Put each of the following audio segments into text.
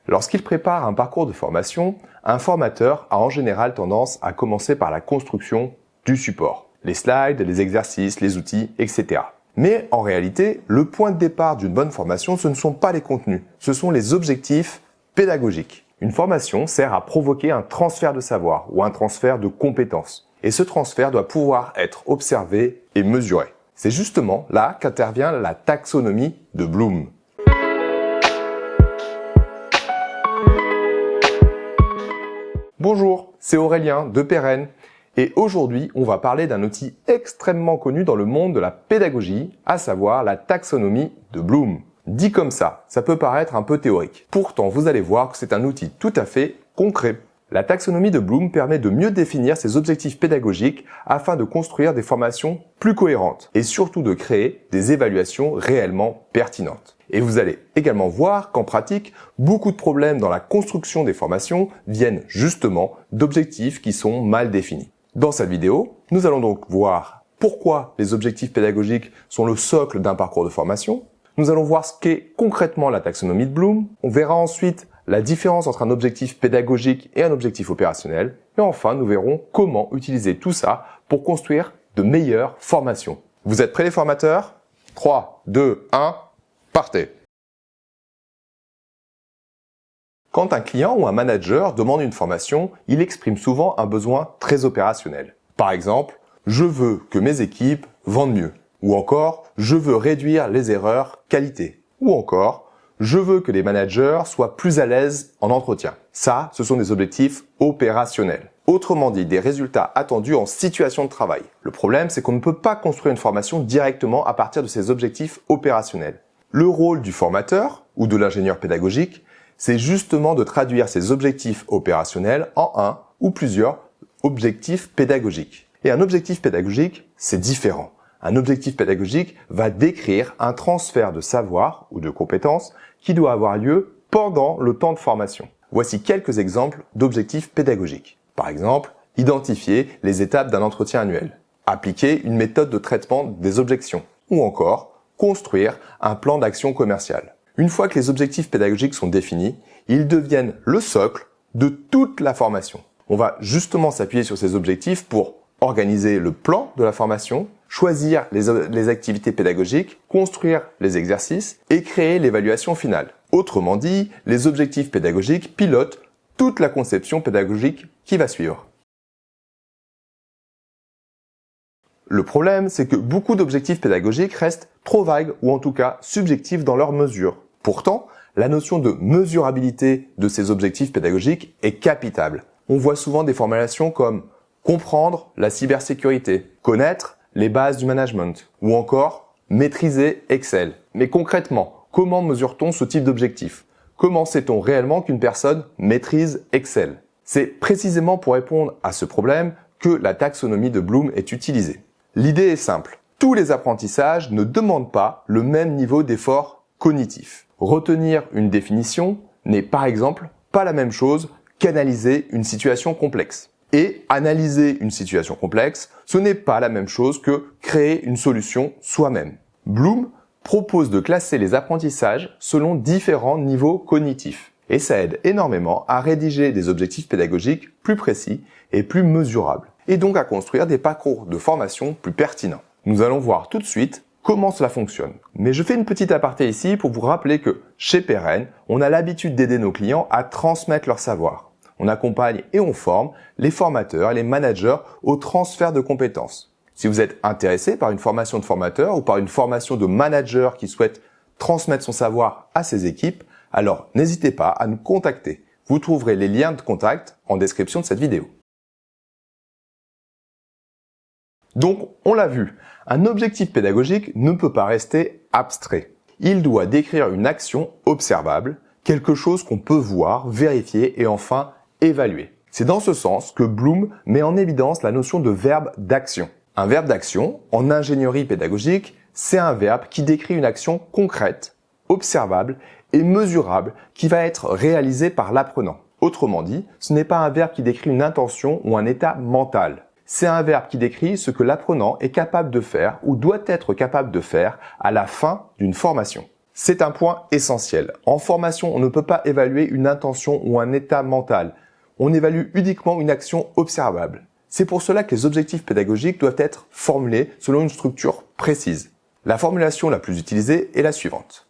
Lorsqu'il prépare un parcours de formation, un formateur a en général tendance à commencer par la construction du support. Les slides, les exercices, les outils, etc. Mais en réalité, le point de départ d'une bonne formation, ce ne sont pas les contenus, ce sont les objectifs pédagogiques. Une formation sert à provoquer un transfert de savoir ou un transfert de compétences. Et ce transfert doit pouvoir être observé et mesuré. C'est justement là qu'intervient la taxonomie de Bloom. Bonjour, c'est Aurélien de Peren et aujourd'hui on va parler d'un outil extrêmement connu dans le monde de la pédagogie, à savoir la taxonomie de Bloom. Dit comme ça peut paraître un peu théorique. Pourtant, vous allez voir que c'est un outil tout à fait concret. La taxonomie de Bloom permet de mieux définir ses objectifs pédagogiques afin de construire des formations plus cohérentes et surtout de créer des évaluations réellement pertinentes. Et vous allez également voir qu'en pratique, beaucoup de problèmes dans la construction des formations viennent justement d'objectifs qui sont mal définis. Dans cette vidéo, nous allons donc voir pourquoi les objectifs pédagogiques sont le socle d'un parcours de formation. Nous allons voir ce qu'est concrètement la taxonomie de Bloom. On verra ensuite la différence entre un objectif pédagogique et un objectif opérationnel. Et enfin, nous verrons comment utiliser tout ça pour construire de meilleures formations. Vous êtes prêts les formateurs ? 3, 2, 1, partez! Quand un client ou un manager demande une formation, il exprime souvent un besoin très opérationnel. Par exemple, je veux que mes équipes vendent mieux. Ou encore, je veux réduire les erreurs qualité. Ou encore, je veux que les managers soient plus à l'aise en entretien. Ça, ce sont des objectifs opérationnels. Autrement dit, des résultats attendus en situation de travail. Le problème, c'est qu'on ne peut pas construire une formation directement à partir de ces objectifs opérationnels. Le rôle du formateur ou de l'ingénieur pédagogique, c'est justement de traduire ces objectifs opérationnels en un ou plusieurs objectifs pédagogiques. Et un objectif pédagogique, c'est différent. Un objectif pédagogique va décrire un transfert de savoir ou de compétences qui doit avoir lieu pendant le temps de formation. Voici quelques exemples d'objectifs pédagogiques. Par exemple, identifier les étapes d'un entretien annuel, appliquer une méthode de traitement des objections ou encore construire un plan d'action commerciale. Une fois que les objectifs pédagogiques sont définis, ils deviennent le socle de toute la formation. On va justement s'appuyer sur ces objectifs pour organiser le plan de la formation, choisir les activités pédagogiques, construire les exercices et créer l'évaluation finale. Autrement dit, les objectifs pédagogiques pilotent toute la conception pédagogique qui va suivre. Le problème, c'est que beaucoup d'objectifs pédagogiques restent trop vagues ou en tout cas subjectifs dans leur mesure. Pourtant, la notion de mesurabilité de ces objectifs pédagogiques est capitale. On voit souvent des formulations comme comprendre la cybersécurité, connaître les bases du management ou encore maîtriser Excel. Mais concrètement, comment mesure-t-on ce type d'objectif? Comment sait-on réellement qu'une personne maîtrise Excel? C'est précisément pour répondre à ce problème que la taxonomie de Bloom est utilisée. L'idée est simple. Tous les apprentissages ne demandent pas le même niveau d'effort cognitif. Retenir une définition n'est par exemple pas la même chose qu'analyser une situation complexe. Et analyser une situation complexe, ce n'est pas la même chose que créer une solution soi-même. Bloom propose de classer les apprentissages selon différents niveaux cognitifs. Et ça aide énormément à rédiger des objectifs pédagogiques plus précis et plus mesurables. Et donc à construire des parcours de formation plus pertinents. Nous allons voir tout de suite comment cela fonctionne. Mais je fais une petite aparté ici pour vous rappeler que chez Peren, on a l'habitude d'aider nos clients à transmettre leur savoir. On accompagne et on forme les formateurs et les managers au transfert de compétences. Si vous êtes intéressé par une formation de formateur ou par une formation de manager qui souhaite transmettre son savoir à ses équipes, alors n'hésitez pas à nous contacter. Vous trouverez les liens de contact en description de cette vidéo. Donc, on l'a vu, un objectif pédagogique ne peut pas rester abstrait. Il doit décrire une action observable, quelque chose qu'on peut voir, vérifier et enfin évaluer. C'est dans ce sens que Bloom met en évidence la notion de verbe d'action. Un verbe d'action, en ingénierie pédagogique, c'est un verbe qui décrit une action concrète, observable et mesurable qui va être réalisée par l'apprenant. Autrement dit, ce n'est pas un verbe qui décrit une intention ou un état mental. C'est un verbe qui décrit ce que l'apprenant est capable de faire ou doit être capable de faire à la fin d'une formation. C'est un point essentiel. En formation, on ne peut pas évaluer une intention ou un état mental. On évalue uniquement une action observable. C'est pour cela que les objectifs pédagogiques doivent être formulés selon une structure précise. La formulation la plus utilisée est la suivante.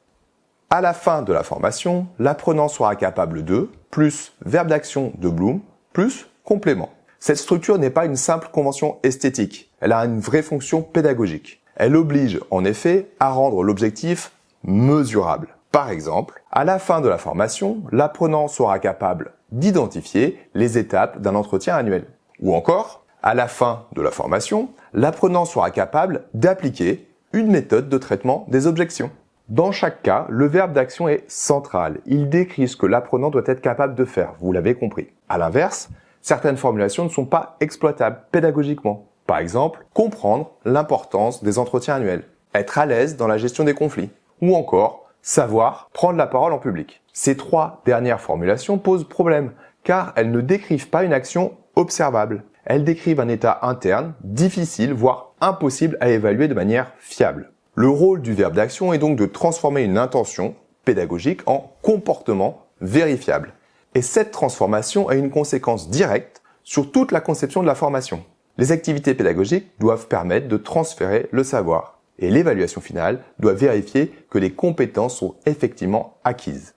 À la fin de la formation, l'apprenant sera capable de, plus verbe d'action de Bloom, plus complément. Cette structure n'est pas une simple convention esthétique, elle a une vraie fonction pédagogique. Elle oblige en effet à rendre l'objectif mesurable. Par exemple, à la fin de la formation, l'apprenant sera capable d'identifier les étapes d'un entretien annuel. Ou encore, à la fin de la formation, l'apprenant sera capable d'appliquer une méthode de traitement des objections. Dans chaque cas, le verbe d'action est central. Il décrit ce que l'apprenant doit être capable de faire, vous l'avez compris. À l'inverse, certaines formulations ne sont pas exploitables pédagogiquement. Par exemple, comprendre l'importance des entretiens annuels, être à l'aise dans la gestion des conflits, ou encore savoir prendre la parole en public. Ces trois dernières formulations posent problème, car elles ne décrivent pas une action observable. Elles décrivent un état interne, difficile, voire impossible à évaluer de manière fiable. Le rôle du verbe d'action est donc de transformer une intention pédagogique en comportement vérifiable. Et cette transformation a une conséquence directe sur toute la conception de la formation. Les activités pédagogiques doivent permettre de transférer le savoir. Et l'évaluation finale doit vérifier que les compétences sont effectivement acquises.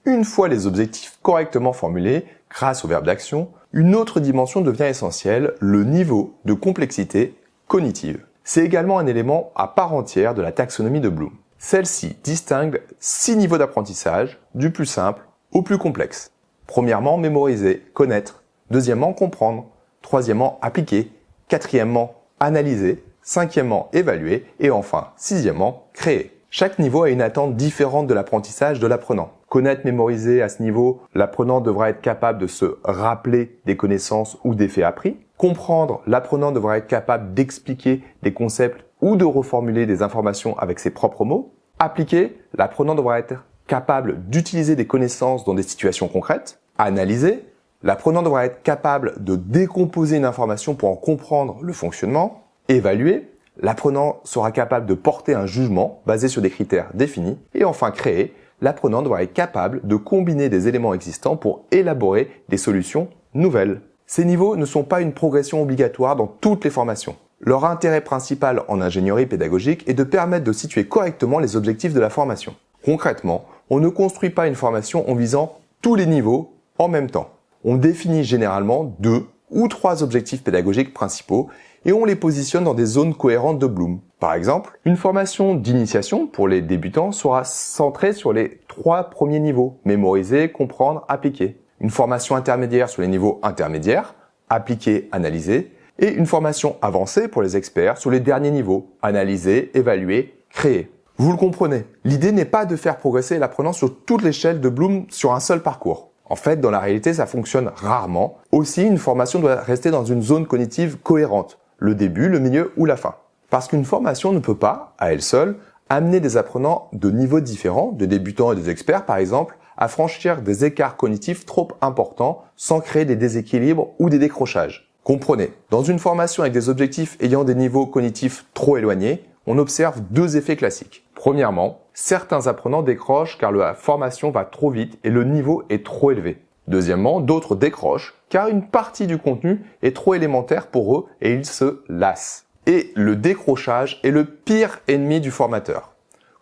Une fois les objectifs correctement formulés, grâce au verbe d'action, une autre dimension devient essentielle, le niveau de complexité cognitive. C'est également un élément à part entière de la taxonomie de Bloom. Celle-ci distingue 6 niveaux d'apprentissage, du plus simple au plus complexe. Premièrement, mémoriser, connaître. Deuxièmement, comprendre. Troisièmement, appliquer. Quatrièmement, analyser. Cinquièmement, évaluer. Et enfin, sixièmement, créer. Chaque niveau a une attente différente de l'apprentissage de l'apprenant. Connaître, mémoriser, à ce niveau, l'apprenant devra être capable de se rappeler des connaissances ou des faits appris. Comprendre, l'apprenant devra être capable d'expliquer des concepts ou de reformuler des informations avec ses propres mots. Appliquer, l'apprenant devra être capable d'utiliser des connaissances dans des situations concrètes. Analyser, l'apprenant devra être capable de décomposer une information pour en comprendre le fonctionnement. Évaluer, l'apprenant sera capable de porter un jugement basé sur des critères définis. Et enfin créer, l'apprenant devra être capable de combiner des éléments existants pour élaborer des solutions nouvelles. Ces niveaux ne sont pas une progression obligatoire dans toutes les formations. Leur intérêt principal en ingénierie pédagogique est de permettre de situer correctement les objectifs de la formation. Concrètement, on ne construit pas une formation en visant tous les niveaux en même temps. On définit généralement 2 ou 3 objectifs pédagogiques principaux et on les positionne dans des zones cohérentes de Bloom. Par exemple, une formation d'initiation pour les débutants sera centrée sur les 3 premiers niveaux, mémoriser, comprendre, appliquer. Une formation intermédiaire sur les niveaux intermédiaires, appliquer, analyser, et une formation avancée pour les experts sur les derniers niveaux, analyser, évaluer, créer. Vous le comprenez, l'idée n'est pas de faire progresser l'apprenant sur toute l'échelle de Bloom sur un seul parcours. En fait, dans la réalité, ça fonctionne rarement. Aussi, une formation doit rester dans une zone cognitive cohérente, le début, le milieu ou la fin. Parce qu'une formation ne peut pas, à elle seule, amener des apprenants de niveaux différents, de débutants et des experts par exemple, à franchir des écarts cognitifs trop importants sans créer des déséquilibres ou des décrochages. Comprenez, dans une formation avec des objectifs ayant des niveaux cognitifs trop éloignés, on observe 2 effets classiques. Premièrement, certains apprenants décrochent car la formation va trop vite et le niveau est trop élevé. Deuxièmement, d'autres décrochent car une partie du contenu est trop élémentaire pour eux et ils se lassent. Et le décrochage est le pire ennemi du formateur.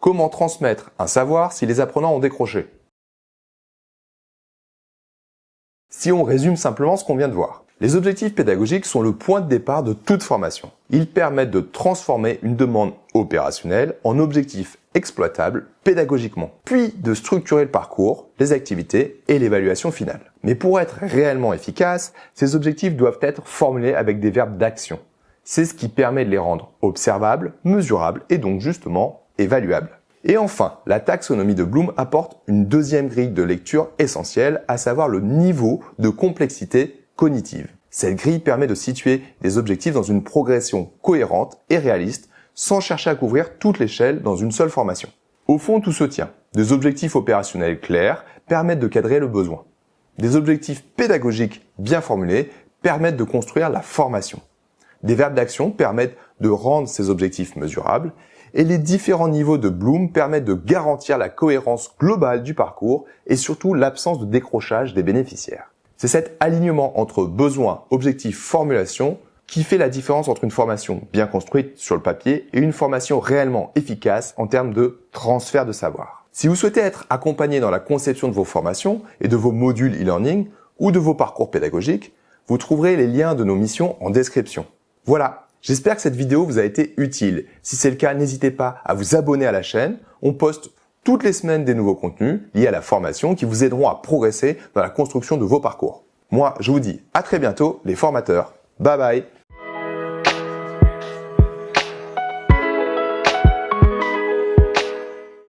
Comment transmettre un savoir si les apprenants ont décroché ? Si on résume simplement ce qu'on vient de voir, les objectifs pédagogiques sont le point de départ de toute formation. Ils permettent de transformer une demande opérationnelle en objectif exploitable pédagogiquement, puis de structurer le parcours, les activités et l'évaluation finale. Mais pour être réellement efficaces, ces objectifs doivent être formulés avec des verbes d'action. C'est ce qui permet de les rendre observables, mesurables et donc justement évaluables. Et enfin, la taxonomie de Bloom apporte une deuxième grille de lecture essentielle, à savoir le niveau de complexité cognitive. Cette grille permet de situer des objectifs dans une progression cohérente et réaliste, sans chercher à couvrir toute l'échelle dans une seule formation. Au fond, tout se tient. Des objectifs opérationnels clairs permettent de cadrer le besoin. Des objectifs pédagogiques bien formulés permettent de construire la formation. Des verbes d'action permettent de rendre ces objectifs mesurables et les différents niveaux de Bloom permettent de garantir la cohérence globale du parcours et surtout l'absence de décrochage des bénéficiaires. C'est cet alignement entre besoins, objectifs, formulation qui fait la différence entre une formation bien construite sur le papier et une formation réellement efficace en termes de transfert de savoir. Si vous souhaitez être accompagné dans la conception de vos formations et de vos modules e-learning ou de vos parcours pédagogiques, vous trouverez les liens de nos missions en description. Voilà, j'espère que cette vidéo vous a été utile. Si c'est le cas, n'hésitez pas à vous abonner à la chaîne. On poste toutes les semaines des nouveaux contenus liés à la formation qui vous aideront à progresser dans la construction de vos parcours. Moi, je vous dis à très bientôt les formateurs. Bye bye.